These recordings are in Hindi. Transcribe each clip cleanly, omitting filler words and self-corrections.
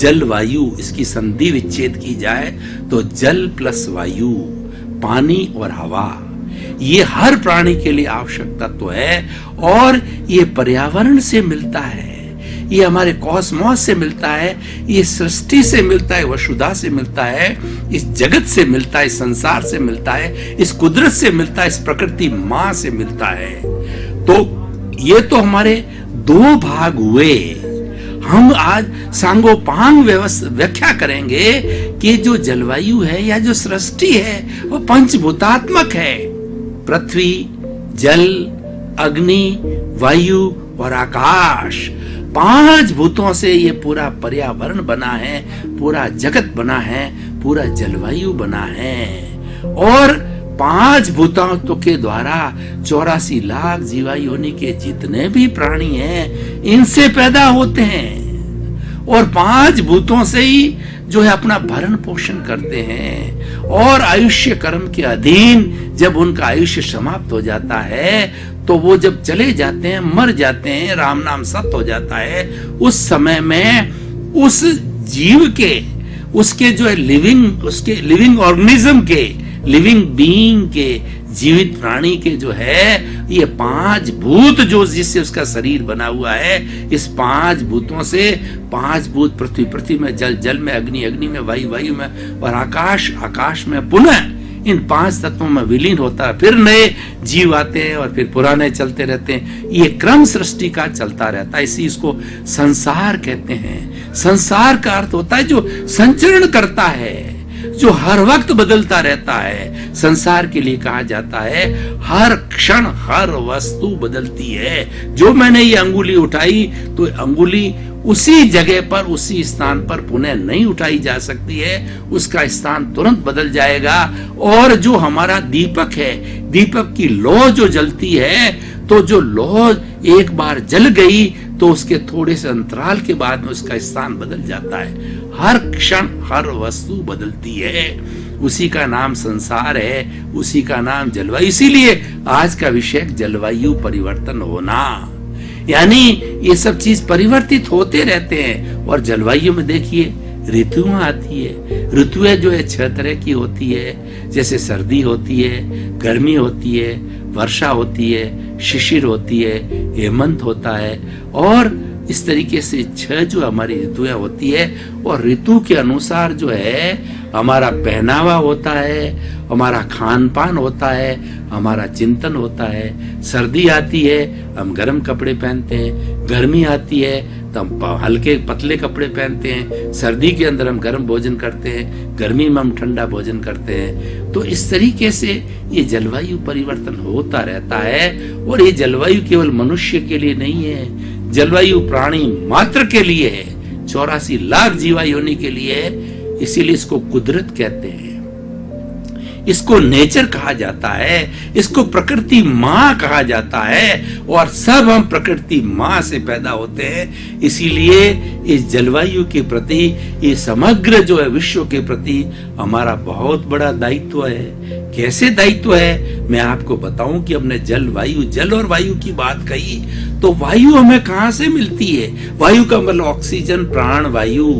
जल वायु, इसकी संधि विच्छेद की जाए तो जल प्लस वायु, पानी और हवा, ये हर प्राणी के लिए आवश्यक तत्व है। और ये पर्यावरण से मिलता है, ये हमारे कॉस्मॉस से मिलता है, ये सृष्टि से मिलता है, वसुधा से मिलता है, इस जगत से मिलता है, इस संसार से मिलता है, इस कुदरत से मिलता है, इस प्रकृति मां से मिलता है। तो ये तो हमारे दो भाग हुए। हम आज सांगोपांग व्याख्या करेंगे कि जो जलवायु है या जो सृष्टि है वो पंचभूतात्मक है। पृथ्वी, जल, अग्नि, वायु और आकाश, 5 भूतों से ये पूरा पर्यावरण बना है, पूरा जगत बना है, पूरा जलवायु बना है। और 5 भूतों के द्वारा 84 लाख जीवा योनि के जितने भी प्राणी हैं इनसे पैदा होते हैं। और 5 भूतों से ही जो है अपना भरण पोषण करते हैं। और आयुष्य कर्म के अधीन जब उनका आयुष्य समाप्त हो जाता है तो वो जब चले जाते हैं, मर जाते हैं, राम नाम सत्य हो जाता है, उस समय में उस जीव के, उसके जो है लिविंग ऑर्गेनिज्म के, लिविंग बीइंग के, जीवित प्राणी के जो है ये 5 भूत जो जिससे उसका शरीर बना हुआ है, इस 5 भूतों से 5 भूत, पृथ्वी, पृथ्वी में जल, जल में अग्नि, अग्नि में वायु, वायु में और आकाश, आकाश में पुनः इन 5 तत्वों में विलीन होता है। फिर नए जीव आते हैं और फिर पुराने चलते रहते हैं। ये क्रम सृष्टि का चलता रहता है, इसी इसको संसार कहते हैं। संसार का अर्थ होता है जो संचरण करता है, जो हर वक्त बदलता रहता है। संसार के लिए कहा जाता है हर क्षण हर वस्तु बदलती है। जो मैंने ये अंगुली उठाई तो अंगुली उसी जगह पर, उसी स्थान पर पुनः नहीं उठाई जा सकती है, उसका स्थान तुरंत बदल जाएगा। और जो हमारा दीपक है, दीपक की लौ जो जलती है, तो जो लौ एक बार जल गई तो उसके थोड़े से अंतराल के बाद में उसका स्थान बदल जाता है। हर क्षण हर वस्तु बदलती है, उसी का नाम संसार है, उसी का नाम जलवायु। इसीलिए आज का विषय जलवायु परिवर्तन होना, यानी ये सब चीज परिवर्तित होते रहते हैं। और जलवायु में देखिए ऋतुएं आती है। ऋतुएं जो है 6 तरह की होती है, जैसे सर्दी होती है, गर्मी होती है, वर्षा होती है, शिशिर होती है, हेमंत होता है। और इस तरीके से 6 जो हमारी ऋतुएं होती है। और ऋतु के अनुसार जो है हमारा पहनावा होता है, हमारा खान पान होता है, हमारा चिंतन होता है। सर्दी आती है हम गर्म कपड़े पहनते हैं, गर्मी आती है तो हम हल्के पतले कपड़े पहनते हैं, सर्दी के अंदर हम गर्म भोजन करते हैं, गर्मी में हम ठंडा भोजन करते हैं। तो इस तरीके से ये जलवायु परिवर्तन होता रहता है। और ये जलवायु केवल मनुष्य के लिए नहीं है, जलवायु प्राणी मात्र के लिए है, 84 लाख जीवा योनि के लिए है। इसीलिए इसको कुदरत कहते हैं, इसको नेचर कहा जाता है, इसको प्रकृति माँ कहा जाता है। और सब हम प्रकृति माँ से पैदा होते हैं। इसीलिए इस जलवायु के प्रति, ये समग्र जो है विश्व के प्रति हमारा बहुत बड़ा दायित्व है। कैसे दायित्व है मैं आपको बताऊं कि हमने जल, वायु, जल और वायु की बात कही तो वायु हमें कहां से मिलती है? वायु का मतलब ऑक्सीजन, प्राण वायु।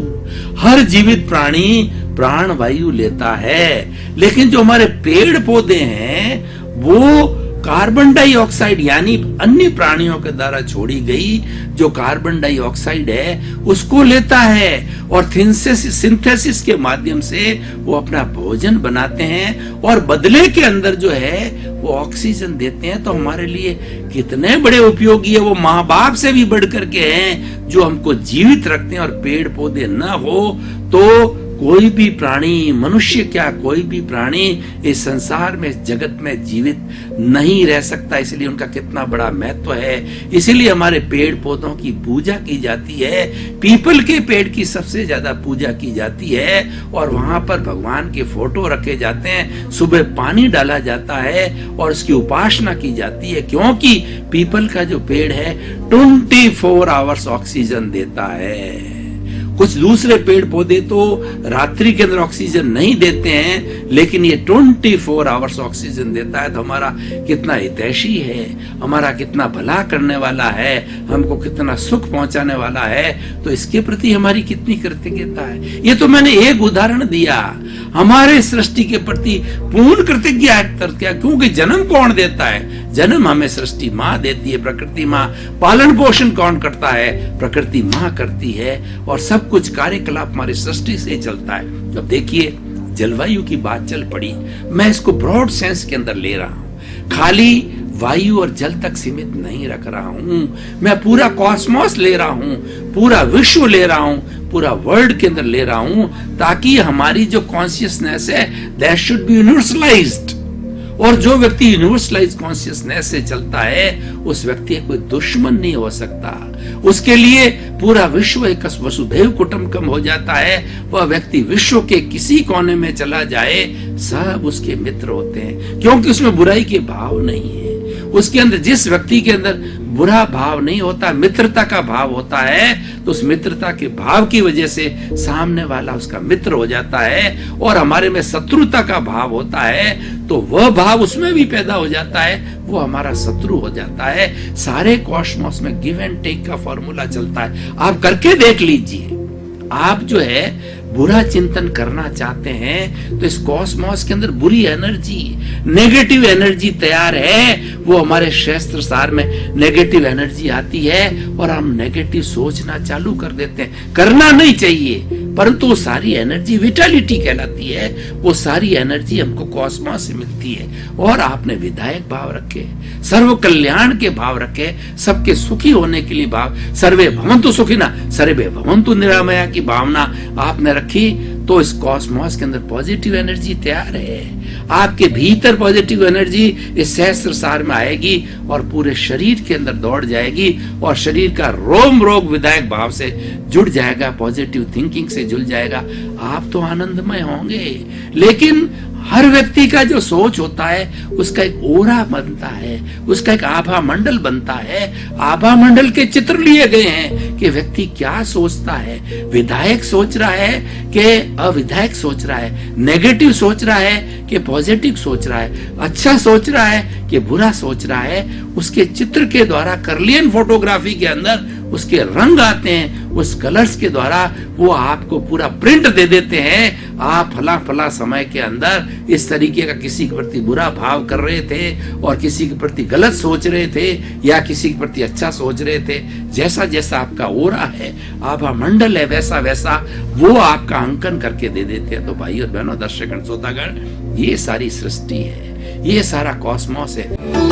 हर जीवित प्राणी प्राण वायु लेता है। लेकिन जो हमारे पेड़ पौधे हैं वो कार्बन डाइऑक्साइड यानी अन्य प्राणियों के द्वारा छोड़ी गई जो कार्बन डाइऑक्साइड है उसको लेता है। और सिंथेसिस के माध्यम से वो अपना भोजन बनाते हैं और बदले के अंदर जो है वो ऑक्सीजन देते हैं। तो हमारे लिए कितने बड़े उपयोगी है, वो माँ बाप से भी बढ़ करके हैं जो हमको जीवित रखते हैं। और पेड़ पौधे न हो तो कोई भी प्राणी, मनुष्य क्या कोई भी प्राणी इस संसार में, इस जगत में जीवित नहीं रह सकता। इसलिए उनका कितना बड़ा महत्व है। इसीलिए हमारे पेड़ पौधों की पूजा की जाती है। पीपल के पेड़ की सबसे ज्यादा पूजा की जाती है और वहां पर भगवान के फोटो रखे जाते हैं। सुबह पानी डाला जाता है और उसकी उपासना की जाती है, क्योंकि पीपल का जो पेड़ है 24 आवर्स ऑक्सीजन देता है। कुछ दूसरे पेड़ पौधे तो रात्रि के अंदर ऑक्सीजन नहीं देते हैं, लेकिन ये 24 आवर्स ऑक्सीजन देता है। तो हमारा कितना हितैषी है, हमारा कितना भला करने वाला है, हमको कितना सुख पहुंचाने वाला है, तो इसके प्रति हमारी कितनी कृतज्ञता है। ये तो मैंने एक उदाहरण दिया, हमारे सृष्टि के प्रति पूर्ण कृतज्ञता क्या, क्योंकि जन्म कौन देता है? जन्म हमें सृष्टि माँ देती है, प्रकृति माँ। पालन पोषण कौन करता है? प्रकृति माँ करती है। और सब कुछ कार्यकलाप हमारी सृष्टि से चलता है। अब देखिए, जलवायु की बात चल पड़ी, मैं इसको ब्रॉड सेंस के अंदर ले रहा हूं, खाली वायु और जल तक सीमित नहीं रख रहा हूं, मैं पूरा कॉस्मोस ले रहा हूं, पूरा विश्व ले रहा हूं, पूरा वर्ल्ड के अंदर ले रहा हूं, ताकि हमारी जो कॉन्शियसनेस है दैट शुड बी यूनिवर्सलाइज्ड। और जो व्यक्ति यूनिवर्सलाइज कॉन्शियसनेस से चलता है, उस व्यक्ति का कोई दुश्मन नहीं हो सकता। उसके लिए पूरा विश्व एक वसुधैव कुटुंबकम हो जाता है। वह व्यक्ति विश्व के किसी कोने में चला जाए, सब उसके मित्र होते हैं, क्योंकि उसमें बुराई के भाव नहीं है। उसके अंदर, जिस व्यक्ति के अंदर बुरा भाव नहीं होता, मित्रता का भाव होता है, तो उस मित्रता के भाव की वजह से सामने वाला उसका मित्र हो जाता है। और हमारे में शत्रुता का भाव होता है, तो वह भाव उसमें भी पैदा हो जाता है, वो हमारा शत्रु हो जाता है। सारे कॉस्मोस में गिव एंड टेक का फॉर्मूला चलता है। आप करके देख लीजिए। आप जो है बुरा चिंतन करना चाहते हैं, तो इस कॉस्मोस के अंदर बुरी एनर्जी, नेगेटिव एनर्जी तैयार है। वो हमारे शास्त्र सार में नेगेटिव एनर्जी आती है और हम नेगेटिव सोचना चालू कर देते हैं। करना नहीं चाहिए, परंतु वो सारी एनर्जी विटालिटी कहलाती है। वो सारी एनर्जी हमको कॉस्मोस से मिलती है। और आपने विधायक भाव रखे, सर्व कल्याण के भाव रखे, सबके सुखी होने के लिए भाव, सर्वे भवन्तु सुखिनः सर्वे भवन्तु निरामया की भावना आपने रखी, तो इस कॉस्मोस के अंदर पॉजिटिव एनर्जी तैयार है। आपके भीतर पॉजिटिव एनर्जी इस सहस्त्र सार में आएगी और पूरे शरीर के अंदर दौड़ जाएगी, और शरीर का रोम रोग विधायक भाव से जुड़ जाएगा, पॉजिटिव थिंकिंग से जुड़ जाएगा। आप तो आनंदमय होंगे। लेकिन हर व्यक्ति का जो सोच होता है, उसका एक ओरा बनता है, उसका एक आभा मंडल बनता है। आभा मंडल के चित्र लिए गए हैं कि व्यक्ति क्या सोचता है। विधायक सोच रहा है कि अविधायक सोच रहा है, नेगेटिव सोच रहा है कि पॉजिटिव सोच रहा है, अच्छा सोच रहा है कि बुरा सोच रहा है। उसके चित्र के द्वारा, कर्लियन फोटोग्राफी के अंदर उसके रंग आते हैं, उस कलर्स के द्वारा वो आपको पूरा प्रिंट दे देते हैं। आप फला फला समय के अंदर इस तरीके का किसी के प्रति बुरा भाव कर रहे थे, और किसी के प्रति गलत सोच रहे थे, या किसी के प्रति अच्छा सोच रहे थे। जैसा जैसा आपका ओरा है, आभा मंडल है, वैसा वैसा वो आपका अंकन करके दे देते हैं। तो भाई और बहनों, दर्शकगण, श्रोतागण, ये सारी सृष्टि है, ये सारा कॉस्मोस है।